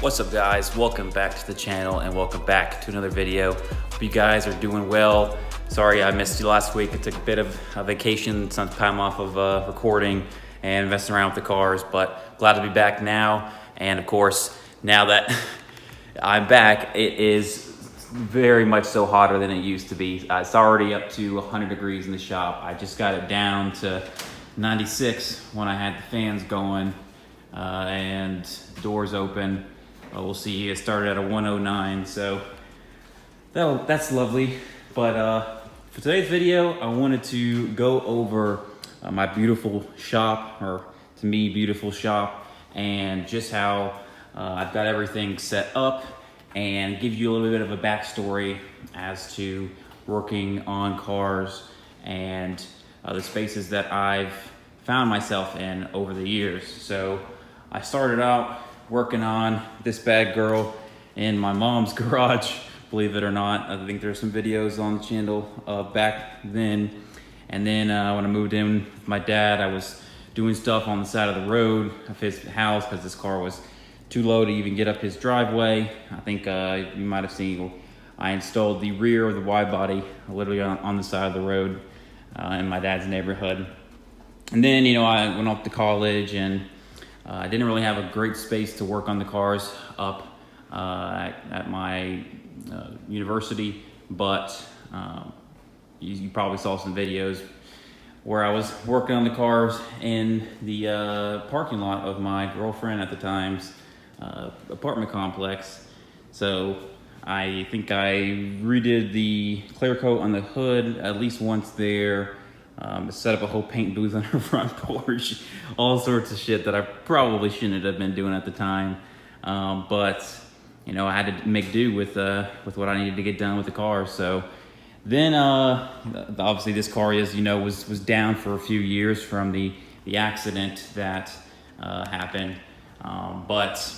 What's up guys, welcome back to the channel and welcome back to another video. Hope you guys are doing well. Sorry I missed you last week. I took a bit of a vacation, some time off of recording and messing around with the cars, but glad to be back now. And of course, now that I'm back, it is very much so hotter than it used to be. It's already up to 100 degrees in the shop. I just got it down to 96 when I had the fans going and doors open. We'll see, it started at a 109, so that's lovely. But for today's video, I wanted to go over my beautiful shop, or to me, beautiful shop, and just how I've got everything set up and give you a little bit of a backstory as to working on cars and the spaces that I've found myself in over the years. So I started out working on this bad girl in my mom's garage, believe it or not. I think there's some videos on the channel back then. And then when I moved in with my dad, I was doing stuff on the side of the road of his house because this car was too low to even get up his driveway. I think you might have seen I installed the rear of the wide body literally on the side of the road in my dad's neighborhood. And then, you know, I went off to college and I didn't really have a great space to work on the cars up at my university, but you probably saw some videos where I was working on the cars in the parking lot of my girlfriend at the time's apartment complex. So I think I redid the clear coat on the hood at least once there. Set up a whole paint booth on her front porch, all sorts of shit that I probably shouldn't have been doing at the time. But you know, I had to make do with what I needed to get done with the car. So then, obviously, this car, as you know, was down for a few years from the accident that happened. But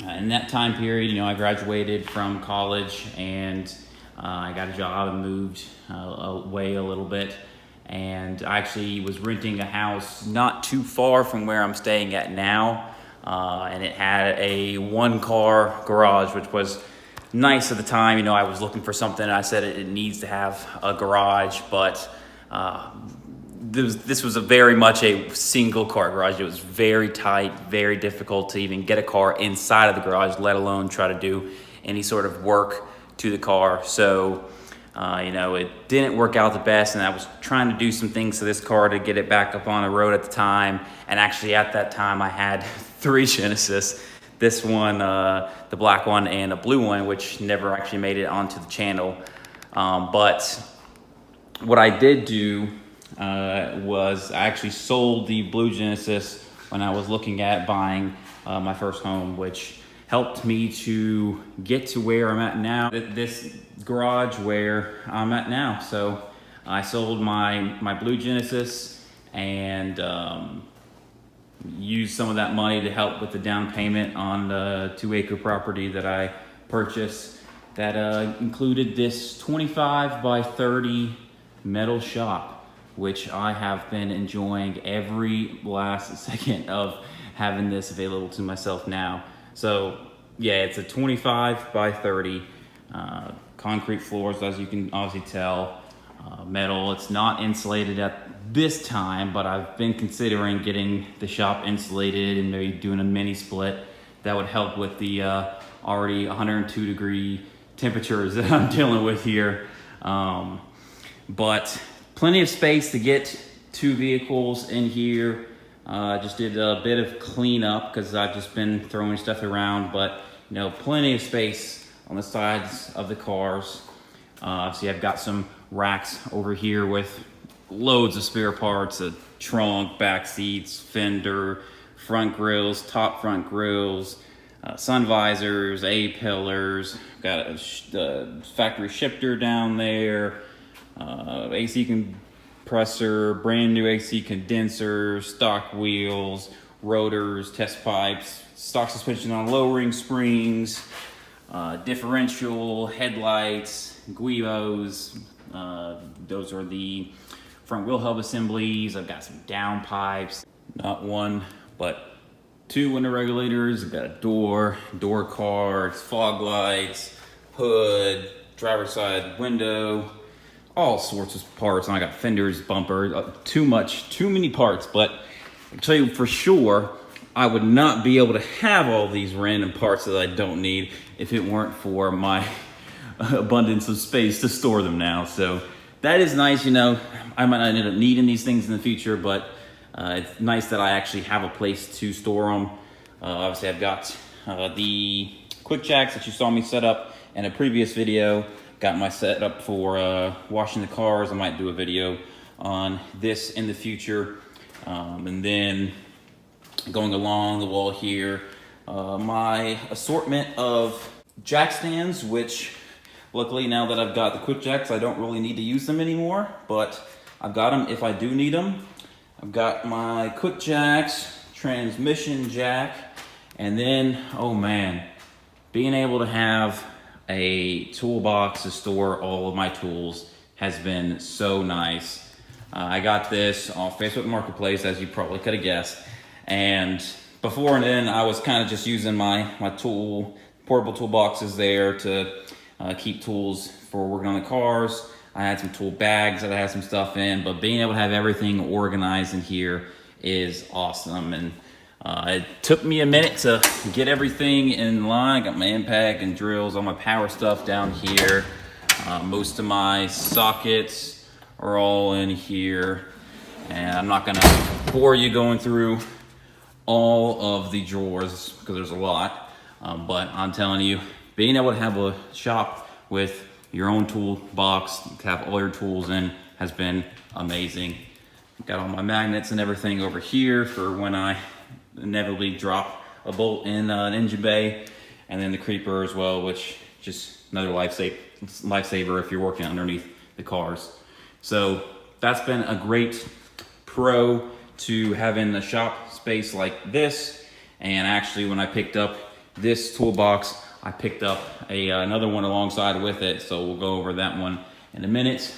in that time period, you know, I graduated from college and I got a job and moved away a little bit. And I actually was renting a house not too far from where I'm staying at now. And it had a one-car garage, which was nice at the time. You know, I was looking for something. I said it needs to have a garage, but this was very much a single-car garage. It was very tight, very difficult to even get a car inside of the garage, let alone try to do any sort of work to the car. So you know, it didn't work out the best, and I was trying to do some things to this car to get it back up on the road at the time. And actually at that time I had 3 Genesis, this one, the black one, and a blue one, which never actually made it onto the channel. But what I did do was I actually sold the blue Genesis when I was looking at buying my first home, which helped me to get to where I'm at now, this garage where I'm at now. So I sold my blue Genesis and used some of that money to help with the down payment on the 2-acre property that I purchased that included this 25 by 30 metal shop, which I have been enjoying every last second of having this available to myself now. So yeah, it's a 25 by 30 concrete floors, as you can obviously tell, metal. It's not insulated at this time, but I've been considering getting the shop insulated and maybe doing a mini split that would help with the already 102 degree temperatures that I'm dealing with here. But plenty of space to get 2 vehicles in here. Just did a bit of cleanup because I've just been throwing stuff around, but you know, plenty of space on the sides of the cars. Obviously I've got some racks over here with loads of spare parts, a trunk, back seats, fender, front grills, top front grills, sun visors, A-pillars. Got a factory shifter down there, AC compressor, brand new AC condenser, stock wheels, rotors, test pipes, stock suspension on low ring springs, differential, headlights, guivos. Those are the front wheel hub assemblies. I've got some down pipes, not one, but 2 window regulators. I've got a door cards, fog lights, hood, driver's side window, all sorts of parts. And I got fenders, bumpers, too many parts. But I can tell you for sure, I would not be able to have all these random parts that I don't need if it weren't for my abundance of space to store them now. So that is nice. You know, I might not end up needing these things in the future, but it's nice that I actually have a place to store them. Obviously, I've got the quick jacks that you saw me set up in a previous video. Got my setup for washing the cars. I might do a video on this in the future. And then going along the wall here, my assortment of jack stands, which luckily now that I've got the quick jacks, I don't really need to use them anymore, but I've got them if I do need them. I've got my quick jacks, transmission jack, and then, oh man, being able to have a toolbox to store all of my tools has been so nice. I got this off Facebook Marketplace, as you probably could have guessed. And before and then, I was kind of just using my portable toolboxes there to keep tools for working on the cars. I had some tool bags that I had some stuff in, but being able to have everything organized in here is awesome. And it took me a minute to get everything in line. I got my impact and drills, all my power stuff down here. Most of my sockets are all in here. And I'm not gonna bore you going through all of the drawers because there's a lot. But I'm telling you, being able to have a shop with your own toolbox to have all your tools in has been amazing. Got all my magnets and everything over here for when I inevitably drop a bolt in an engine bay, and then the creeper as well, which just another lifesaver if you're working underneath the cars. So that's been a great pro to having a shop space like this. And actually, when I picked up this toolbox, I picked up another one alongside with it, so we'll go over that one in a minute.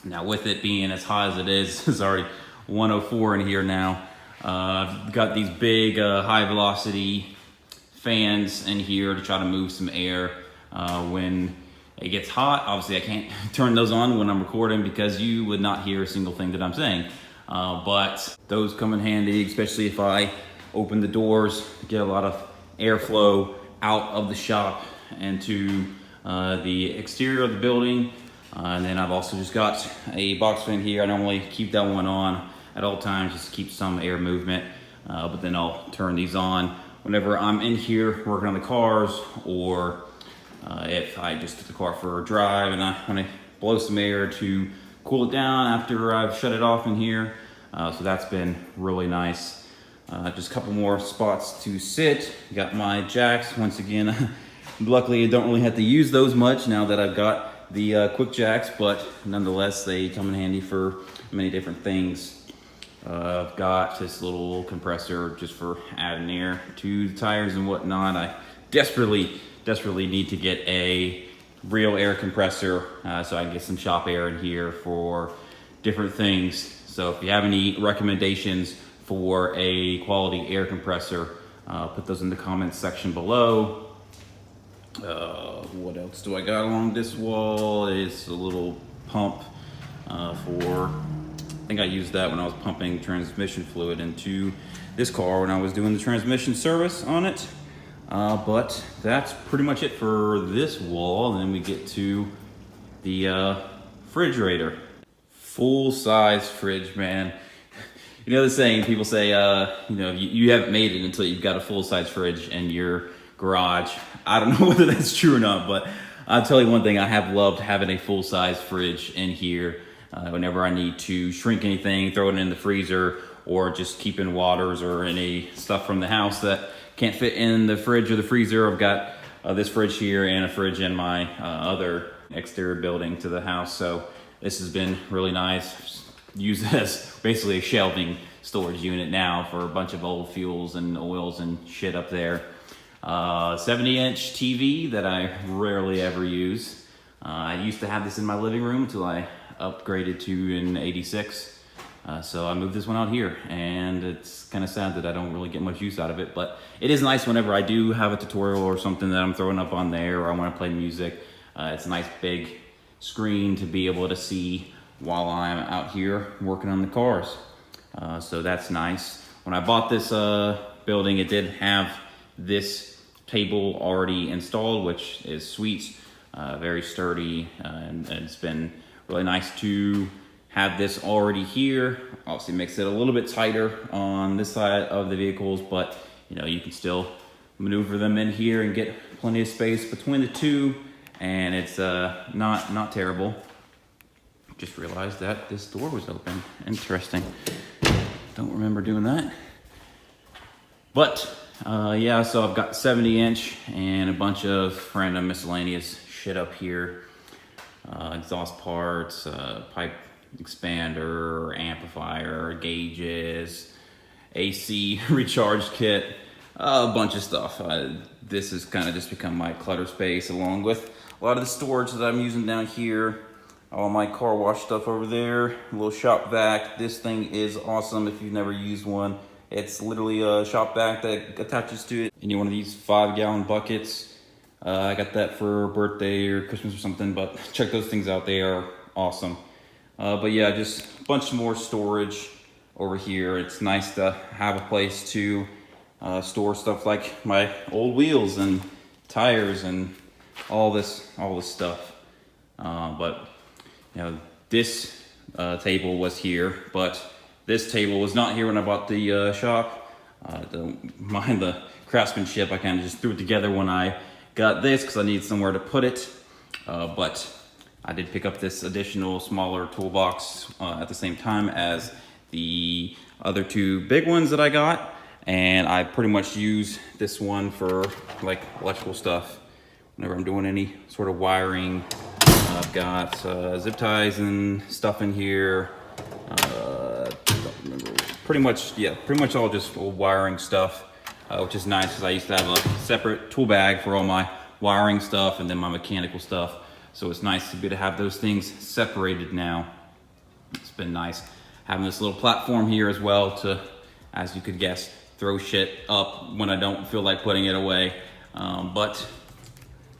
Now, with it being as hot as it is, it's already 104 in here now. I've got these big high velocity fans in here to try to move some air when it gets hot. Obviously, I can't turn those on when I'm recording because you would not hear a single thing that I'm saying. But those come in handy, especially if I open the doors, get a lot of airflow out of the shop and to the exterior of the building. And then I've also just got a box fan here. I normally keep that one on at all times just to keep some air movement. But then I'll turn these on whenever I'm in here working on the cars, or if I just took the car for a drive and I want to blow some air to cool it down after I've shut it off in here. So that's been really nice. Just a couple more spots to sit. Got my jacks once again. Luckily, I don't really have to use those much now that I've got the quick jacks, but nonetheless, they come in handy for many different things. I've got this little compressor just for adding air to the tires and whatnot. I desperately need to get a real air compressor so I can get some shop air in here for different things. So if you have any recommendations for a quality air compressor, put those in the comments section below. What else do I got along this wall? It's a little pump for, I think I used that when I was pumping transmission fluid into this car when I was doing the transmission service on it. But that's pretty much it for this wall. And then we get to the refrigerator. Full-size fridge, man. You know the saying, people say, you know, you haven't made it until you've got a full-size fridge in your garage. I don't know whether that's true or not, but I'll tell you one thing, I have loved having a full-size fridge in here. Whenever I need to shrink anything, throw it in the freezer, or just keep in waters or any stuff from the house that can't fit in the fridge or the freezer. I've got this fridge here and a fridge in my other exterior building to the house. So this has been really nice. Use it as basically a shelving storage unit now for a bunch of old fuels and oils and shit up there. 70-inch TV that I rarely ever use. I used to have this in my living room until I upgraded to an 86. So I moved this one out here, and it's kind of sad that I don't really get much use out of it, but it is nice whenever I do have a tutorial or something that I'm throwing up on there, or I want to play music. It's a nice big screen to be able to see while I'm out here working on the cars. So that's nice. When I bought this building, it did have this table already installed, which is sweet, very sturdy, and it's been really nice to have this already here. Obviously makes it a little bit tighter on this side of the vehicles, but you know, you can still maneuver them in here and get plenty of space between the two, and it's not terrible. Just realized that this door was open. Interesting. Don't remember doing that. But yeah, so I've got 70-inch and a bunch of random miscellaneous shit up here. Exhaust parts, pipe expander, amplifier, gauges, AC recharge kit, a bunch of stuff. This has kind of just become my clutter space, along with a lot of the storage that I'm using down here. All my car wash stuff over there, a little shop vac. This thing is awesome if you've never used one. It's literally a shop vac that attaches to it. Any one of these 5-gallon buckets. I got that for birthday or Christmas or something, but check those things out, they are awesome. But yeah, just a bunch more storage over here. It's nice to have a place to store stuff like my old wheels and tires and all this stuff. But you know, this table was here, but this table was not here when I bought the shop. Don't mind the craftsmanship. I kind of just threw it together when I got this because I need somewhere to put it. But I did pick up this additional smaller toolbox at the same time as the other two big ones that I got. And I pretty much use this one for like electrical stuff whenever I'm doing any sort of wiring. I've got zip ties and stuff in here. Don't remember. Pretty much all just old wiring stuff, which is nice because I used to have a separate tool bag for all my wiring stuff and then my mechanical stuff. So it's nice to be able to have those things separated now. It's been nice having this little platform here as well to, as you could guess, throw shit up when I don't feel like putting it away. But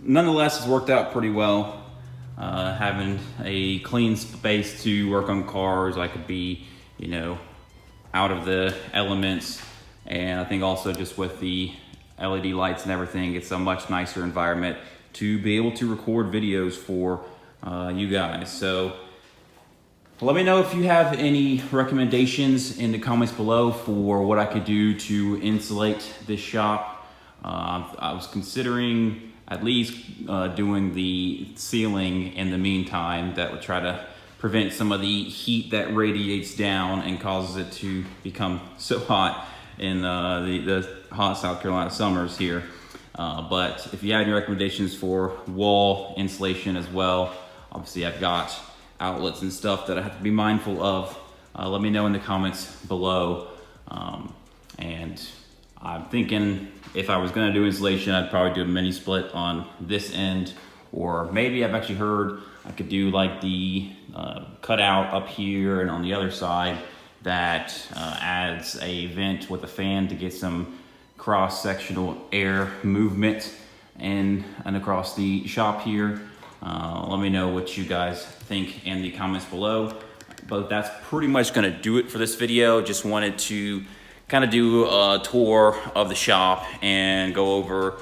nonetheless, it's worked out pretty well. Having a clean space to work on cars, I could be, you know, out of the elements, and I think also just with the LED lights and everything, it's a much nicer environment to be able to record videos for you guys. So let me know if you have any recommendations in the comments below for what I could do to insulate this shop. I was considering at least doing the ceiling in the meantime. That would try to prevent some of the heat that radiates down and causes it to become so hot in the hot South Carolina summers here. But if you have any recommendations for wall insulation as well, obviously I've got outlets and stuff that I have to be mindful of. Let me know in the comments below. And I'm thinking if I was gonna do insulation, I'd probably do a mini split on this end, or maybe I've actually heard I could do like the cutout up here and on the other side that adds a vent with a fan to get some cross-sectional air movement and across the shop here. Let me know what you guys think in the comments below. But that's pretty much gonna do it for this video. Just wanted to kind of do a tour of the shop and go over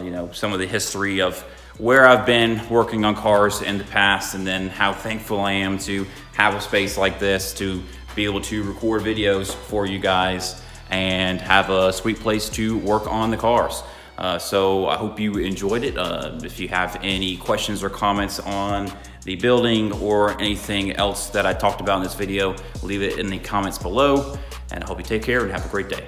you know, some of the history of where I've been working on cars in the past, and then how thankful I am to have a space like this to be able to record videos for you guys and have a sweet place to work on the cars. So I hope you enjoyed it. If you have any questions or comments on the building or anything else that I talked about in this video, leave it in the comments below, and I hope you take care and have a great day.